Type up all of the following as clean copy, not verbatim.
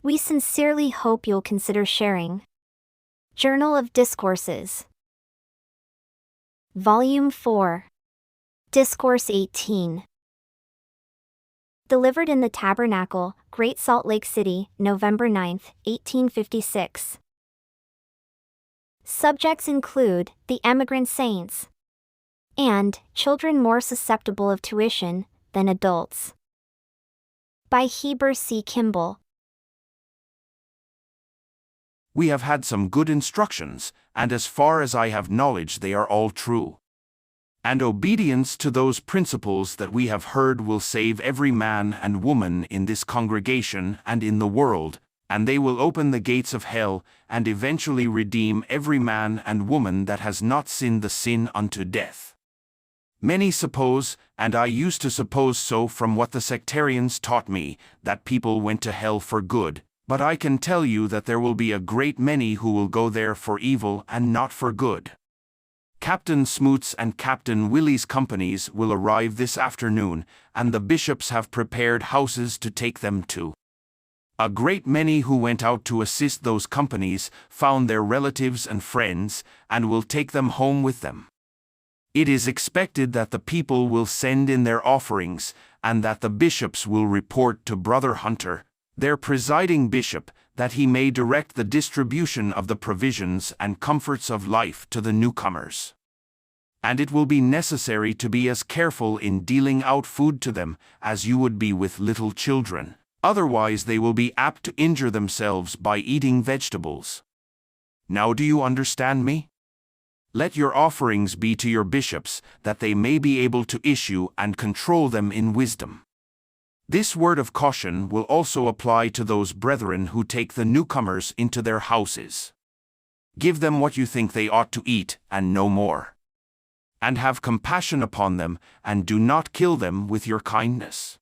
We sincerely hope you'll consider sharing. Journal of Discourses. Volume 4. Discourse 18. Delivered in the Tabernacle, Great Salt Lake City, November 9, 1856. Subjects include the emigrant saints and children more susceptible of tuition than adults. By Heber C. Kimball. We have had some good instructions, and as far as I have knowledge they are all true. And obedience to those principles that we have heard will save every man and woman in this congregation and in the world, and they will open the gates of hell, and eventually redeem every man and woman that has not sinned the sin unto death. Many suppose, and I used to suppose so from what the sectarians taught me, that people went to hell for good, but I can tell you that there will be a great many who will go there for evil and not for good. Captain Smoot's and Captain Willie's companies will arrive this afternoon, and the bishops have prepared houses to take them to. A great many who went out to assist those companies found their relatives and friends, and will take them home with them. It is expected that the people will send in their offerings, and that the bishops will report to Brother Hunter, their presiding bishop, that he may direct the distribution of the provisions and comforts of life to the newcomers. And it will be necessary to be as careful in dealing out food to them as you would be with little children, otherwise they will be apt to injure themselves by eating vegetables. Now do you understand me? Let your offerings be to your bishops, that they may be able to issue and control them in wisdom. This word of caution will also apply to those brethren who take the newcomers into their houses. Give them what you think they ought to eat, and no more. And have compassion upon them, and do not kill them with your kindness.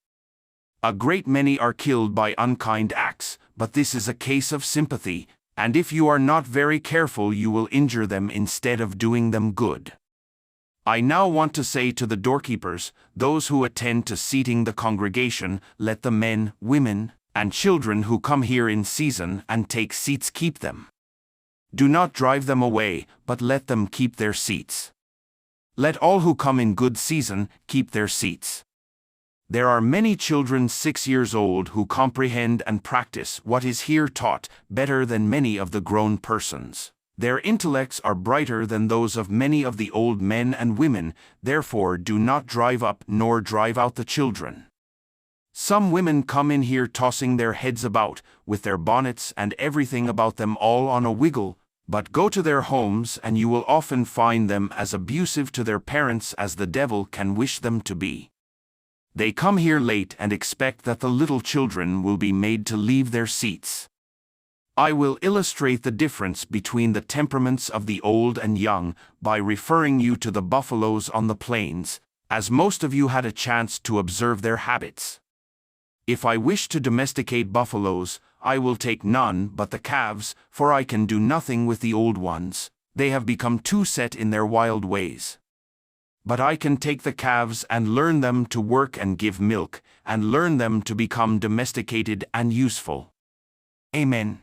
A great many are killed by unkind acts, but this is a case of sympathy, and if you are not very careful you will injure them instead of doing them good. I now want to say to the doorkeepers, those who attend to seating the congregation, let the men, women, and children who come here in season and take seats keep them. Do not drive them away, but let them keep their seats. Let all who come in good season keep their seats. There are many children 6 years old who comprehend and practice what is here taught better than many of the grown persons. Their intellects are brighter than those of many of the old men and women, therefore do not drive up nor drive out the children. Some women come in here tossing their heads about, with their bonnets and everything about them all on a wiggle, but go to their homes and you will often find them as abusive to their parents as the devil can wish them to be. They come here late and expect that the little children will be made to leave their seats. I will illustrate the difference between the temperaments of the old and young by referring you to the buffaloes on the plains, as most of you had a chance to observe their habits. If I wish to domesticate buffaloes, I will take none but the calves, for I can do nothing with the old ones. They have become too set in their wild ways. But I can take the calves and learn them to work and give milk, and learn them to become domesticated and useful. Amen.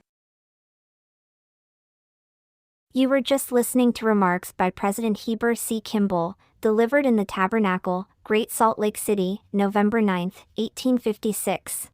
You were just listening to remarks by President Heber C. Kimball, delivered in the Tabernacle, Great Salt Lake City, November 9, 1856.